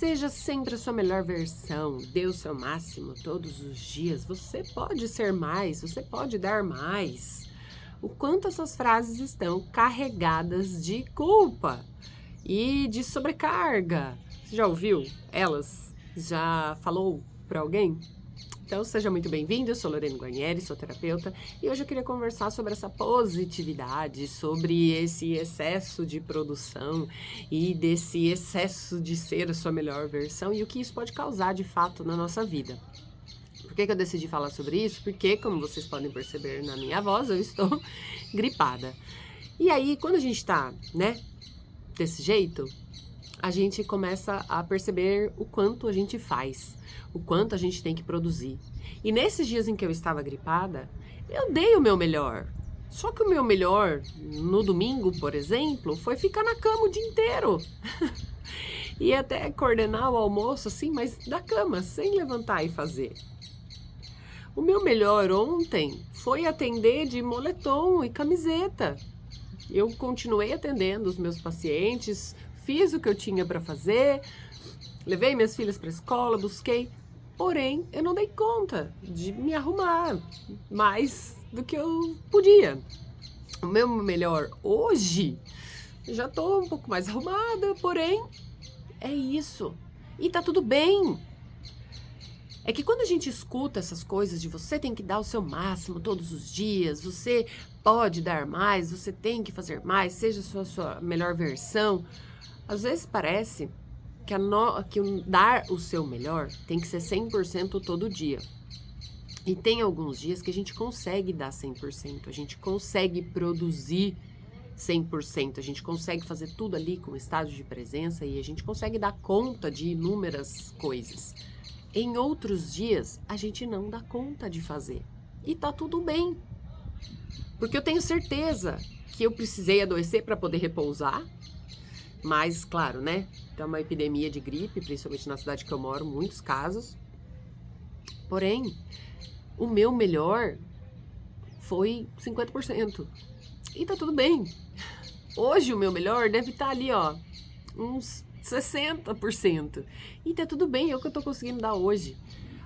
Seja sempre a sua melhor versão, dê o seu máximo todos os dias. Você pode ser mais, você pode dar mais. O quanto essas frases estão carregadas de culpa e de sobrecarga. Você já ouviu elas? Já falou para alguém? Então, seja muito bem-vindo, eu sou Lorena Guarnieri, sou terapeuta, e hoje eu queria conversar sobre essa positividade, sobre esse excesso de produção e desse excesso de ser a sua melhor versão e o que isso pode causar de fato na nossa vida. Por que eu decidi falar sobre isso? Porque, como vocês podem perceber na minha voz, eu estou gripada. E aí, quando a gente tá, desse jeito, a gente começa a perceber o quanto a gente faz, o quanto a gente tem que produzir. E nesses dias em que eu estava gripada, eu dei o meu melhor. Só que o meu melhor, no domingo, por exemplo, foi ficar na cama o dia inteiro. E até coordenar o almoço, assim, mas da cama, sem levantar e fazer. O meu melhor ontem foi atender de moletom e camiseta. Eu continuei atendendo os meus pacientes, fiz o que eu tinha para fazer, levei minhas filhas para a escola, busquei, porém eu não dei conta de me arrumar mais do que eu podia. O meu melhor hoje, já estou um pouco mais arrumada, porém é isso. E tá tudo bem. É que quando a gente escuta essas coisas de você tem que dar o seu máximo todos os dias, você pode dar mais, você tem que fazer mais, seja a sua melhor versão, às vezes parece que o dar o seu melhor tem que ser 100% todo dia. E tem alguns dias que a gente consegue dar 100%, a gente consegue produzir 100%, a gente consegue fazer tudo ali com estado de presença e a gente consegue dar conta de inúmeras coisas. Em outros dias, a gente não dá conta de fazer. E tá tudo bem. Porque eu tenho certeza que eu precisei adoecer para poder repousar. Mas, claro, tem uma epidemia de gripe, principalmente na cidade que eu moro, muitos casos. Porém, o meu melhor foi 50%. E tá tudo bem. Hoje o meu melhor deve estar ali, uns 60%. E tá tudo bem, é o que eu tô conseguindo dar hoje.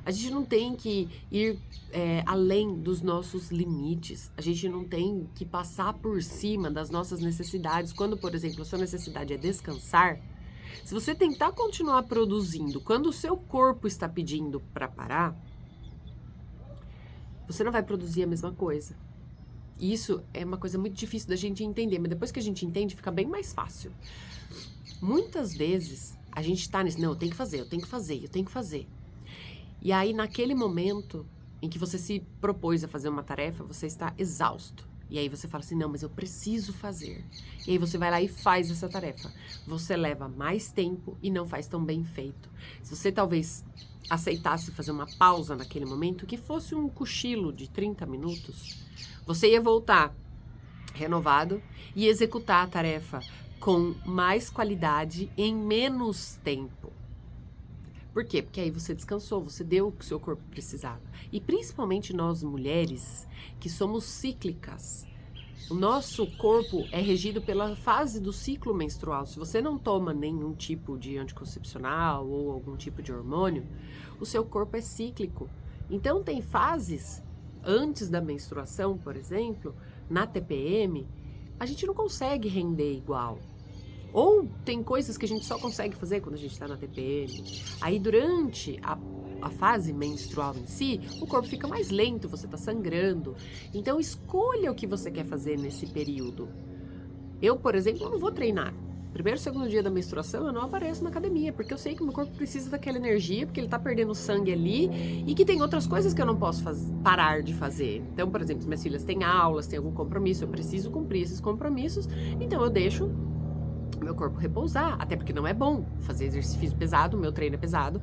A gente não tem que ir além dos nossos limites. A gente não tem que passar por cima das nossas necessidades. Quando, por exemplo, a sua necessidade é descansar, se você tentar continuar produzindo quando o seu corpo está pedindo para parar, você não vai produzir a mesma coisa. Isso é uma coisa muito difícil da gente entender, mas depois que a gente entende, fica bem mais fácil. Muitas vezes, a gente tá nesse, não, eu tenho que fazer. E aí, naquele momento em que você se propôs a fazer uma tarefa, você está exausto. E aí você fala assim, não, mas eu preciso fazer. E aí você vai lá e faz essa tarefa. Você leva mais tempo e não faz tão bem feito. Se você talvez aceitasse fazer uma pausa naquele momento, que fosse um cochilo de 30 minutos, você ia voltar renovado e executar a tarefa com mais qualidade em menos tempo. Por quê? Porque aí você descansou, você deu o que o seu corpo precisava. E principalmente nós mulheres, que somos cíclicas. O nosso corpo é regido pela fase do ciclo menstrual. Se você não toma nenhum tipo de anticoncepcional ou algum tipo de hormônio, o seu corpo é cíclico. Então tem fases, antes da menstruação, por exemplo, na TPM, a gente não consegue render igual. Ou tem coisas que a gente só consegue fazer quando a gente está na TPM. Aí durante a fase menstrual em si, o corpo fica mais lento, você está sangrando. Então escolha o que você quer fazer nesse período. Eu, por exemplo, não vou treinar. Primeiro, segundo dia da menstruação, eu não apareço na academia, porque eu sei que o meu corpo precisa daquela energia, porque ele tá perdendo sangue ali, e que tem outras coisas que eu não posso parar de fazer. Então, por exemplo, se minhas filhas têm aulas, têm algum compromisso, eu preciso cumprir esses compromissos, então eu deixo meu corpo repousar, até porque não é bom fazer exercício pesado, meu treino é pesado,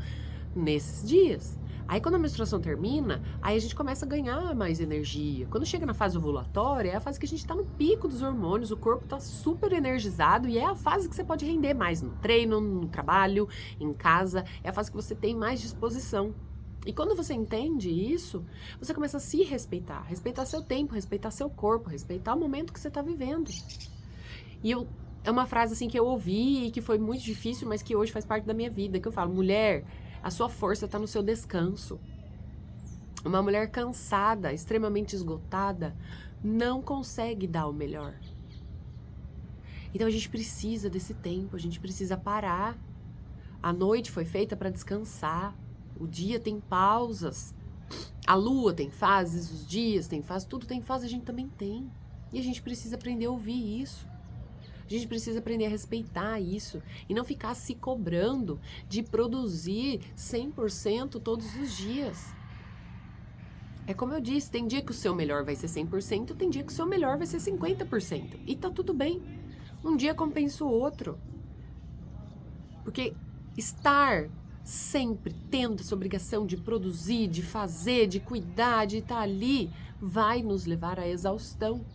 nesses dias. Aí quando a menstruação termina, aí a gente começa a ganhar mais energia. Quando chega na fase ovulatória, é a fase que a gente tá no pico dos hormônios, o corpo tá super energizado e é a fase que você pode render mais no treino, no trabalho, em casa, é a fase que você tem mais disposição. E quando você entende isso, você começa a se respeitar, respeitar seu tempo, respeitar seu corpo, respeitar o momento que você tá vivendo. E eu É uma frase assim que eu ouvi e que foi muito difícil, mas que hoje faz parte da minha vida, que eu falo, mulher, a sua força está no seu descanso. Uma mulher cansada, extremamente esgotada, não consegue dar o melhor. Então a gente precisa desse tempo, a gente precisa parar. A noite foi feita para descansar, o dia tem pausas, a lua tem fases, os dias tem fases, tudo tem fase, a gente também tem. E a gente precisa aprender a ouvir isso. A gente precisa aprender a respeitar isso e não ficar se cobrando de produzir 100% todos os dias. É como eu disse, tem dia que o seu melhor vai ser 100%, tem dia que o seu melhor vai ser 50%. E tá tudo bem. Um dia compensa o outro. Porque estar sempre tendo essa obrigação de produzir, de fazer, de cuidar, de estar ali, vai nos levar à exaustão.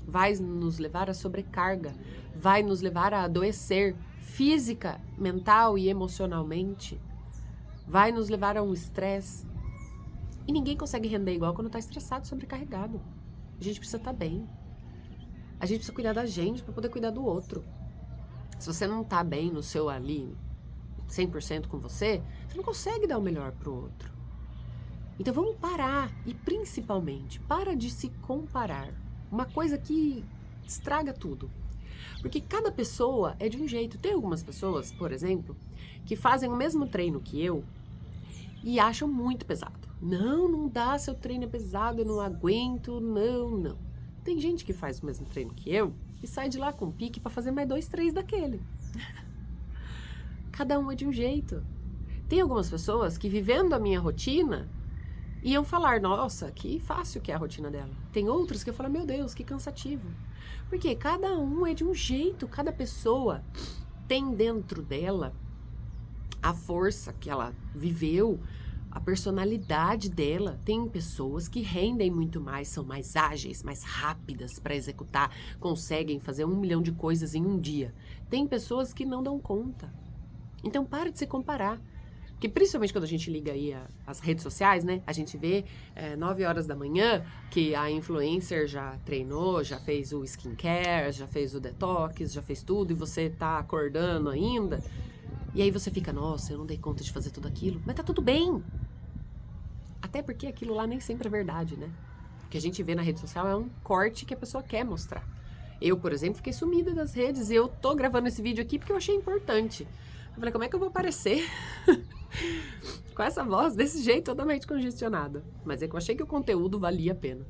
Vai nos levar à sobrecarga. Vai nos levar a adoecer física, mental e emocionalmente. Vai nos levar a um estresse. E ninguém consegue render igual quando tá estressado, sobrecarregado. A gente precisa estar bem. A gente precisa cuidar da gente para poder cuidar do outro. Se você não tá bem no seu ali, 100% com você, você não consegue dar o melhor pro outro. Então vamos parar. E principalmente, para de se comparar. Uma coisa que estraga tudo. Porque cada pessoa é de um jeito. Tem algumas pessoas, por exemplo, que fazem o mesmo treino que eu e acham muito pesado. Não dá, seu treino é pesado, eu não aguento, não. Tem gente que faz o mesmo treino que eu e sai de lá com pique para fazer mais 2, 3 daquele. Cada um é de um jeito. Tem algumas pessoas que, vivendo a minha rotina, iam falar, nossa, que fácil que é a rotina dela. Tem outras que eu falo, meu Deus, que cansativo. Porque cada um é de um jeito, cada pessoa tem dentro dela a força que ela viveu, a personalidade dela. Tem pessoas que rendem muito mais, são mais ágeis, mais rápidas para executar, conseguem fazer 1 milhão de coisas em um dia. Tem pessoas que não dão conta. Então para de se comparar. Porque principalmente quando a gente liga aí as redes sociais, né? A gente vê 9 horas da manhã que a influencer já treinou, já fez o skincare, já fez o detox, já fez tudo e você tá acordando ainda. E aí você fica, nossa, eu não dei conta de fazer tudo aquilo. Mas tá tudo bem. Até porque aquilo lá nem sempre é verdade, né? O que a gente vê na rede social é um corte que a pessoa quer mostrar. Eu, por exemplo, fiquei sumida das redes e eu tô gravando esse vídeo aqui porque eu achei importante. Eu falei, como é que eu vou aparecer com essa voz desse jeito totalmente congestionada? Mas é que eu achei que o conteúdo valia a pena.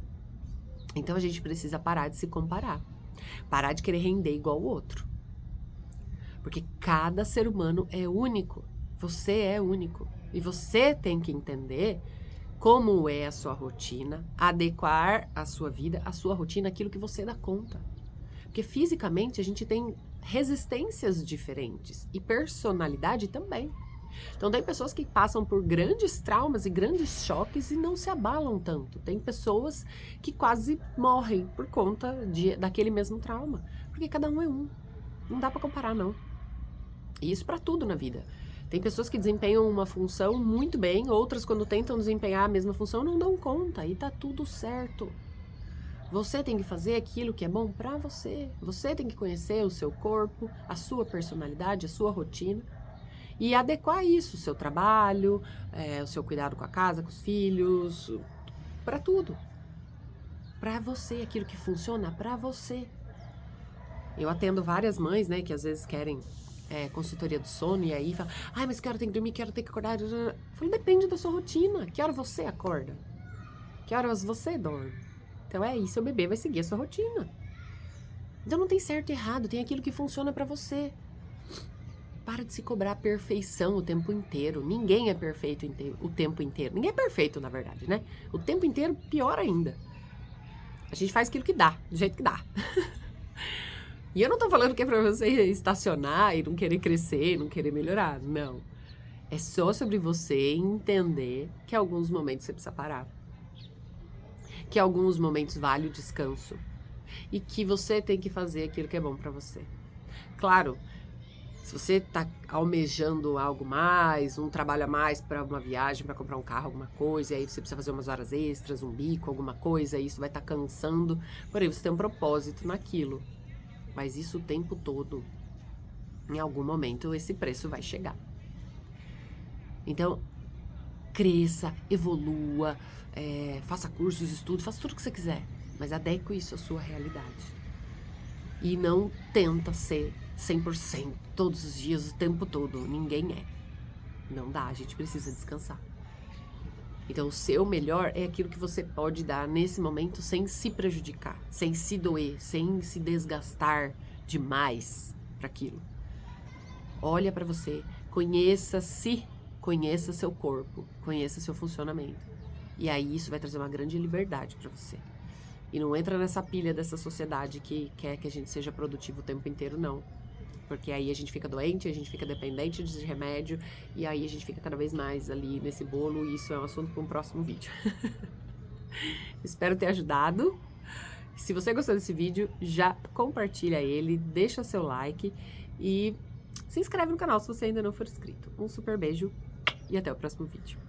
Então a gente precisa parar de se comparar. Parar de querer render igual o outro. Porque cada ser humano é único. Você é único. E você tem que entender como é a sua rotina, adequar a sua vida, a sua rotina, aquilo que você dá conta. Porque fisicamente a gente tem resistências diferentes e personalidade também. Então tem pessoas que passam por grandes traumas e grandes choques e não se abalam tanto. Tem pessoas que quase morrem por conta daquele mesmo trauma. Porque cada um é um. Não dá pra comparar, não. E isso pra tudo na vida. Tem pessoas que desempenham uma função muito bem, outras quando tentam desempenhar a mesma função não dão conta e tá tudo certo. Você tem que fazer aquilo que é bom pra você. Você tem que conhecer o seu corpo, a sua personalidade, a sua rotina e adequar isso, o seu trabalho, o seu cuidado com a casa, com os filhos, pra tudo. Pra você, aquilo que funciona pra você. Eu atendo várias mães, né, que às vezes querem consultoria do sono e aí fala, ai, mas que hora tem que dormir, que hora tem que acordar? Eu falo, depende da sua rotina. Que hora você acorda? Que horas você dorme? Então é isso, seu bebê vai seguir a sua rotina. Então não tem certo e errado, tem aquilo que funciona pra você. Para de se cobrar a perfeição o tempo inteiro. Ninguém é perfeito o tempo inteiro. Ninguém é perfeito, na verdade, né? O tempo inteiro, pior ainda. A gente faz aquilo que dá, do jeito que dá. E eu não tô falando que é pra você estacionar e não querer crescer, não querer melhorar. Não. É só sobre você entender que em alguns momentos você precisa parar. Que em alguns momentos vale o descanso. E que você tem que fazer aquilo que é bom pra você. Claro, se você tá almejando algo mais, um trabalho a mais pra uma viagem, pra comprar um carro, alguma coisa, e aí você precisa fazer umas horas extras, um bico, alguma coisa, e isso vai estar cansando. Porém, você tem um propósito naquilo. Mas isso o tempo todo, em algum momento, esse preço vai chegar. Então, cresça, evolua, faça cursos, estude, faça tudo o que você quiser, mas adeque isso à sua realidade. E não tenta ser 100% todos os dias, o tempo todo. Ninguém é. Não dá, a gente precisa descansar. Então, o seu melhor é aquilo que você pode dar nesse momento sem se prejudicar, sem se doer, sem se desgastar demais para aquilo. Olha para você, conheça-se, conheça seu corpo, conheça seu funcionamento. E aí isso vai trazer uma grande liberdade para você. E não entra nessa pilha dessa sociedade que quer que a gente seja produtivo o tempo inteiro, não. Porque aí a gente fica doente, a gente fica dependente de remédio, e aí a gente fica cada vez mais ali nesse bolo, e isso é um assunto para um próximo vídeo. Espero ter ajudado. Se você gostou desse vídeo, já compartilha ele, deixa seu like e se inscreve no canal se você ainda não for inscrito. Um super beijo e até o próximo vídeo.